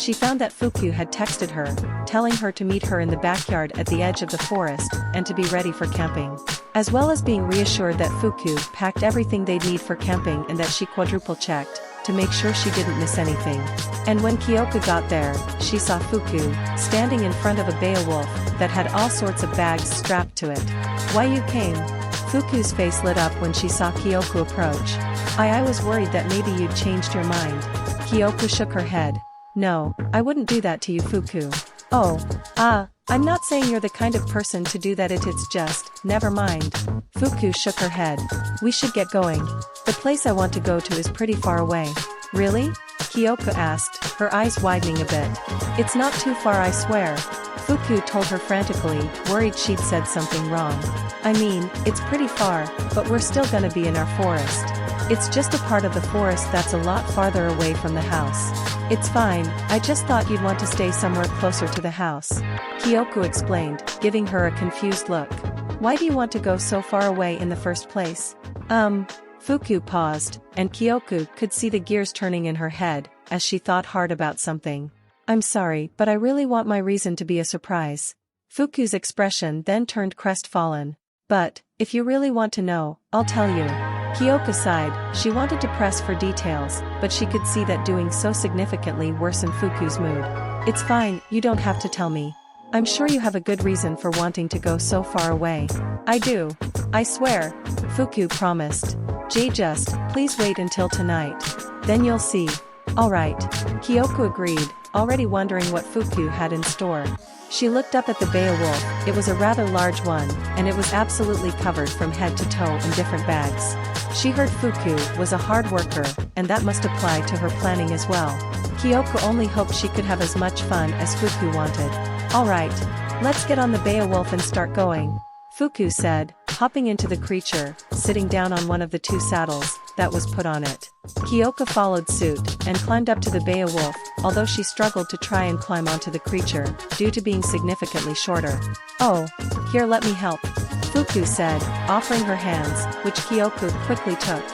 She found that Fuku had texted her, telling her to meet her in the backyard at the edge of the forest, and to be ready for camping. As well as being reassured that Fuku packed everything they'd need for camping and that she quadruple-checked, to make sure she didn't miss anything. And when Kyoko got there, she saw Fuku, standing in front of a Beowulf, that had all sorts of bags strapped to it. "Why you came?" Fuku's face lit up when she saw Kyoko approach. I was worried that maybe you'd changed your mind." Kyoko shook her head. "No, I wouldn't do that to you, Fuku." "Oh, I'm not saying you're the kind of person to do that, it's just, never mind." Fuku shook her head. "We should get going. The place I want to go to is pretty far away." "Really?" Kyoko asked, her eyes widening a bit. "It's not too far, I swear." Fuku told her frantically, worried she'd said something wrong. "I mean, it's pretty far, but we're still gonna be in our forest. It's just a part of the forest that's a lot farther away from the house." "It's fine, I just thought you'd want to stay somewhere closer to the house," Kyoko explained, giving her a confused look. "Why do you want to go so far away in the first place?" Fuku paused, and Kyoko could see the gears turning in her head, as she thought hard about something. "I'm sorry, but I really want my reason to be a surprise." Fuku's expression then turned crestfallen. "But, if you really want to know, I'll tell you." Kyoko sighed. She wanted to press for details, but she could see that doing so significantly worsened Fuku's mood. "It's fine, you don't have to tell me. I'm sure you have a good reason for wanting to go so far away." "I do. I swear," Fuku promised. Just, please wait until tonight. Then you'll see." "Alright." Kyoko agreed, already wondering what Fuku had in store. She looked up at the Beowulf. It was a rather large one, and it was absolutely covered from head to toe in different bags. She heard Fuku was a hard worker, and that must apply to her planning as well. Kyoko only hoped she could have as much fun as Fuku wanted. "Alright. Let's get on the Beowulf and start going," Fuku said, hopping into the creature, sitting down on one of the two saddles that was put on it. Kyoko followed suit, and climbed up to the Beowulf, although she struggled to try and climb onto the creature, due to being significantly shorter. "Oh, here, let me help," Fuku said, offering her hands, which Kyoko quickly took.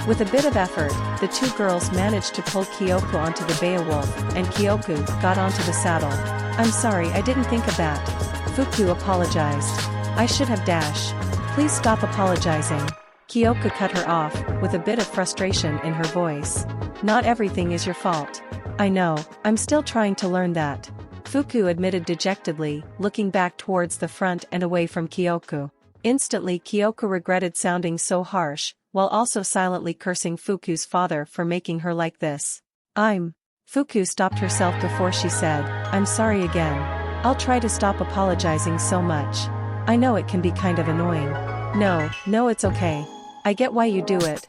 With a bit of effort, the two girls managed to pull Kyoko onto the Beowulf, and Kyoko got onto the saddle. "I'm sorry, I didn't think of that," Fuku apologized. "I should have dash." "Please stop apologizing." Kyoko cut her off, with a bit of frustration in her voice. "Not everything is your fault." "I know, I'm still trying to learn that," Fuku admitted dejectedly, looking back towards the front and away from Kyoko. Instantly Kyoko regretted sounding so harsh, while also silently cursing Fuku's father for making her like this. Fuku stopped herself before she said, "I'm sorry again. I'll try to stop apologizing so much. I know it can be kind of annoying." No, it's okay. I get why you do it,"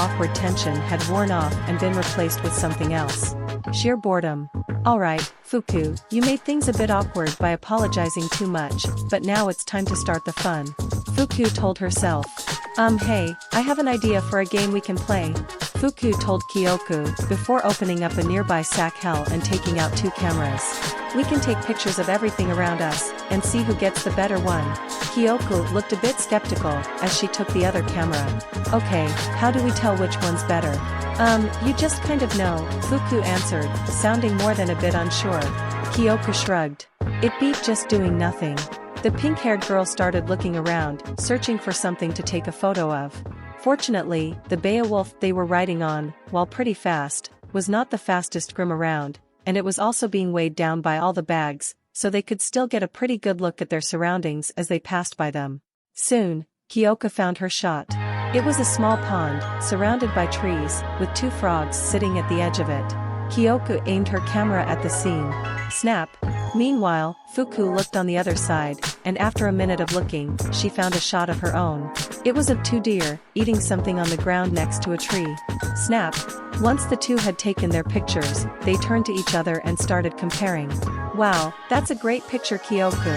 awkward tension had worn off and been replaced with something else. Sheer boredom. Alright, Fuku, you made things a bit awkward by apologizing too much, but now it's time to start the fun. Fuku told herself. Hey, I have an idea for a game we can play. Fuku told Kyoku, before opening up a nearby sack hell and taking out 2 cameras. We can take pictures of everything around us, and see who gets the better one. Kyoku looked a bit skeptical, as she took the other camera. Okay, how do we tell which one's better? You just kind of know, Fuku answered, sounding more than a bit unsure. Kyoku shrugged. It beat just doing nothing. The pink-haired girl started looking around, searching for something to take a photo of. Fortunately, the Beowulf they were riding on, while pretty fast, was not the fastest Grim around, and it was also being weighed down by all the bags, so they could still get a pretty good look at their surroundings as they passed by them. Soon, Kyoka found her shot. It was a small pond, surrounded by trees, with 2 frogs sitting at the edge of it. Kyoka aimed her camera at the scene. Snap! Meanwhile, Fuku looked on the other side, and after a minute of looking, she found a shot of her own. It was of 2 deer, eating something on the ground next to a tree. Snap! Once the 2 had taken their pictures, they turned to each other and started comparing. Wow, that's a great picture, Kyoku.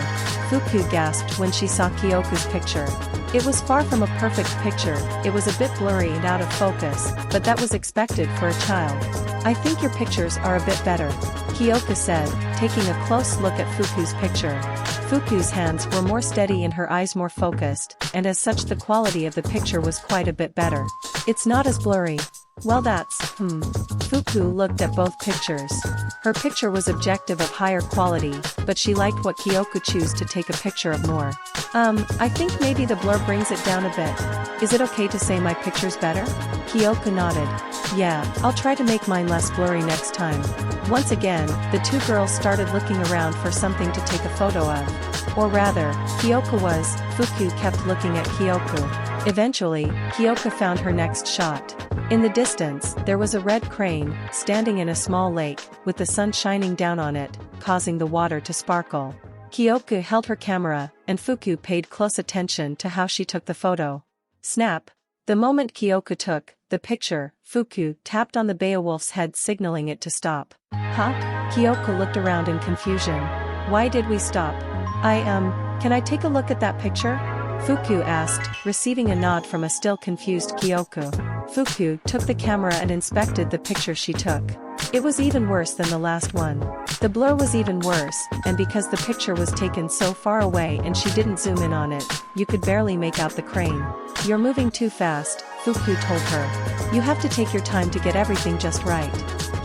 Fuku gasped when she saw Kyoku's picture. It was far from a perfect picture, it was a bit blurry and out of focus, but that was expected for a child. I think your pictures are a bit better, Kyoka said, taking a close look at Fuku's picture. Fuku's hands were more steady and her eyes more focused, and as such the quality of the picture was quite a bit better. It's not as blurry. Well that's, Fuku looked at both pictures. Her picture was objective of higher quality, but she liked what Kyoku chose to take a picture of more. I think maybe the blur brings it down a bit. Is it okay to say my picture's better? Kyoku nodded. Yeah, I'll try to make mine less blurry next time. Once again, the 2 girls started looking around for something to take a photo of. Or rather, Kyoka was, Fuku kept looking at Kyoku. Eventually, Kyoka found her next shot. In the distance, there was a red crane, standing in a small lake, with the sun shining down on it, causing the water to sparkle. Kyoku held her camera, and Fuku paid close attention to how she took the photo. Snap! The moment Kyoku took the picture, Fuku tapped on the Beowulf's head signaling it to stop. Huh? Kyoku looked around in confusion. Why did we stop? Can I take a look at that picture? Fuku asked, receiving a nod from a still confused Kyoku. Fuku took the camera and inspected the picture she took. It was even worse than the last one. The blur was even worse, and because the picture was taken so far away and she didn't zoom in on it, you could barely make out the crane. You're moving too fast, Fuku told her. You have to take your time to get everything just right.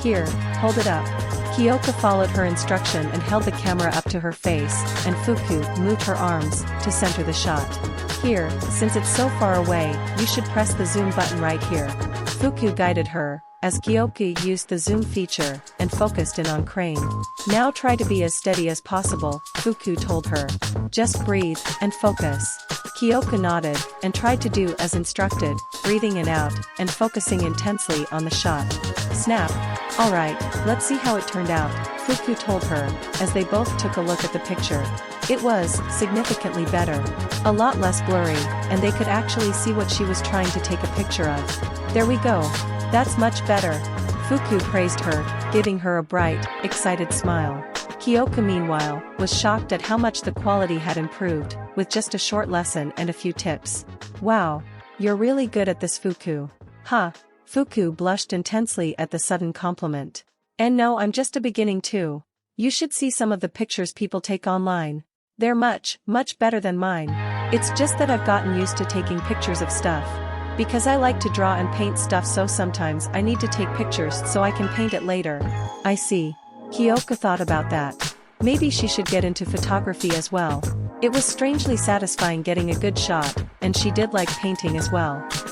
Here, hold it up. Kyoka followed her instruction and held the camera up to her face, and Fuku moved her arms to center the shot. Here, since it's so far away, you should press the zoom button right here. Fuku guided her, as Kyoka used the zoom feature, and focused in on crane. Now try to be as steady as possible, Fuku told her. Just breathe, and focus. Kyoka nodded, and tried to do as instructed, breathing in out, and focusing intensely on the shot. Snap! Alright, let's see how it turned out, Fuku told her, as they both took a look at the picture. It was significantly better. A lot less blurry, and they could actually see what she was trying to take a picture of. There we go. That's much better. Fuku praised her, giving her a bright, excited smile. Kyoka meanwhile, was shocked at how much the quality had improved, with just a short lesson and a few tips. Wow. You're really good at this, Fuku. Huh. Fuku blushed intensely at the sudden compliment. And no, I'm just a beginning too. You should see some of the pictures people take online. They're much, much better than mine. It's just that I've gotten used to taking pictures of stuff. Because I like to draw and paint stuff, so sometimes I need to take pictures so I can paint it later. I see. Kyoka thought about that. Maybe she should get into photography as well. It was strangely satisfying getting a good shot, and she did like painting as well.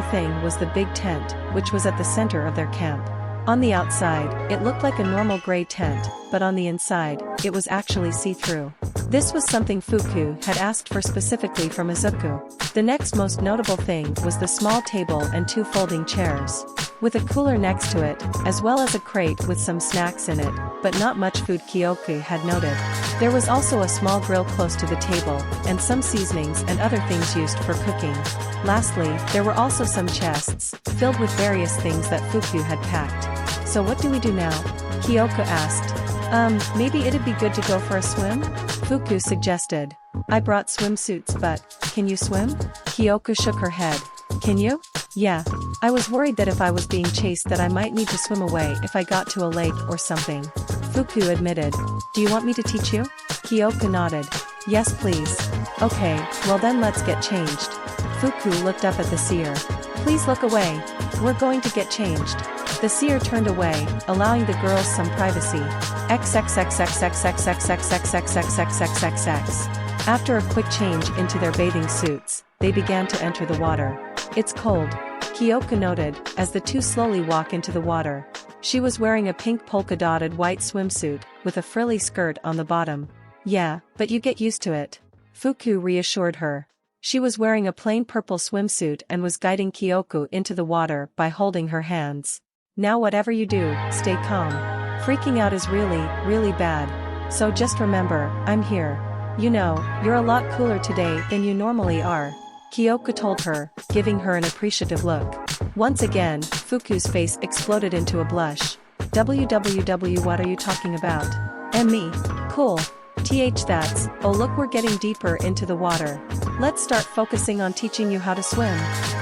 notable thing was the big tent, which was at the center of their camp. On the outside, it looked like a normal gray tent, but on the inside, it was actually see-through. This was something Fuku had asked for specifically from Izuku. The next most notable thing was the small table and 2 folding chairs, with a cooler next to it, as well as a crate with some snacks in it, but not much food Kyoku had noted. There was also a small grill close to the table, and some seasonings and other things used for cooking. Lastly, there were also some chests, filled with various things that Fuku had packed. "So what do we do now?" Kyoku asked. Maybe it'd be good to go for a swim?" Fuku suggested. "I brought swimsuits, but, can you swim?" Kyoku shook her head. "Can you?" "Yeah. I was worried that if I was being chased that I might need to swim away if I got to a lake or something," Fuku admitted. "Do you want me to teach you?" Kyoku nodded. "Yes please." "Okay, well then let's get changed." Fuku looked up at the seer. "Please look away. We're going to get changed." The seer turned away, allowing the girls some privacy. XXXXXXXXXXXXXXXXXX. After a quick change into their bathing suits, they began to enter the water. "It's cold," Kyoku noted, as the two slowly walk into the water. She was wearing a pink polka-dotted white swimsuit, with a frilly skirt on the bottom. "Yeah, but you get used to it," Fuku reassured her. She was wearing a plain purple swimsuit and was guiding Kyoku into the water by holding her hands. "Now whatever you do, stay calm. Freaking out is really, really bad. So just remember, I'm here. You know, you're a lot cooler today than you normally are," Kyoku told her, giving her an appreciative look. Once again, Fuku's face exploded into a blush. "WWW, what are you talking about?" "Me. Cool. That's, oh look, we're getting deeper into the water. Let's start focusing on teaching you how to swim."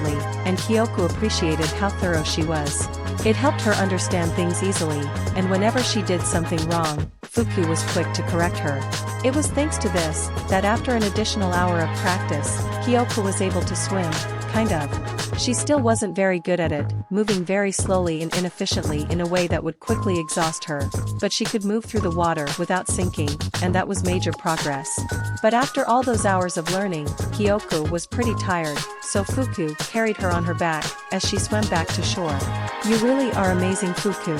differently, and Kyoko appreciated how thorough she was. It helped her understand things easily, and whenever she did something wrong, Fuku was quick to correct her. It was thanks to this, that after an additional hour of practice, Kyoko was able to swim, kind of. She still wasn't very good at it, moving very slowly and inefficiently in a way that would quickly exhaust her, but she could move through the water without sinking, and that was major progress. But after all those hours of learning, Kyoko was pretty tired, so Fuku carried her on her back, as she swam back to shore. "You really are amazing, Fuku."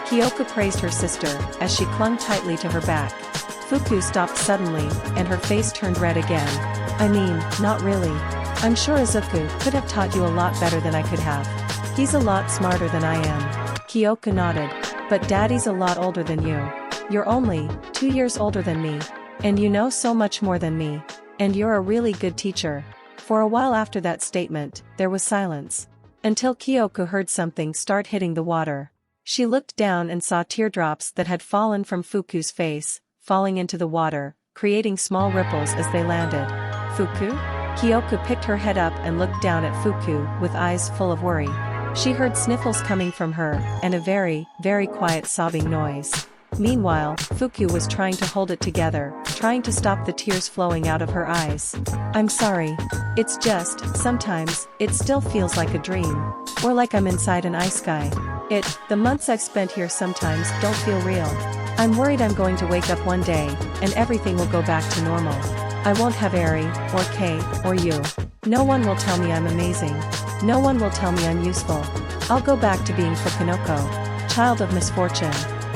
Kyoko praised her sister, as she clung tightly to her back. Fuku stopped suddenly, and her face turned red again. "I mean, not really. I'm sure Izuku could have taught you a lot better than I could have. He's a lot smarter than I am." Kyoko nodded. "But Daddy's a lot older than you. You're only 2 years older than me. And you know so much more than me. And you're a really good teacher." For a while after that statement, there was silence. Until Kyoko heard something start hitting the water. She looked down and saw teardrops that had fallen from Fuku's face, falling into the water, creating small ripples as they landed. "Fuku?" Kyoko picked her head up and looked down at Fuku with eyes full of worry. She heard sniffles coming from her, and a very, very quiet sobbing noise. Meanwhile, Fuku was trying to hold it together, trying to stop the tears flowing out of her eyes. "I'm sorry. It's just, sometimes, it still feels like a dream. Or like I'm inside an ice sky. The months I've spent here sometimes don't feel real. I'm worried I'm going to wake up one day, and everything will go back to normal. I won't have Eri, or Kei, or you. No one will tell me I'm amazing. No one will tell me I'm useful. I'll go back to being Fukunoko, child of misfortune."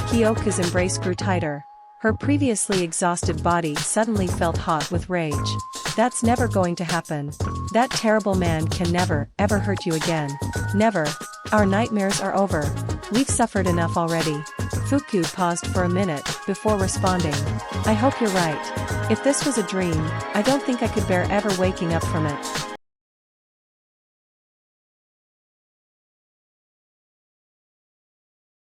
Kyoko's embrace grew tighter. Her previously exhausted body suddenly felt hot with rage. "That's never going to happen. That terrible man can never, ever hurt you again. Never. Our nightmares are over. We've suffered enough already." Fuku paused for a minute, before responding. "I hope you're right. If this was a dream, I don't think I could bear ever waking up from it."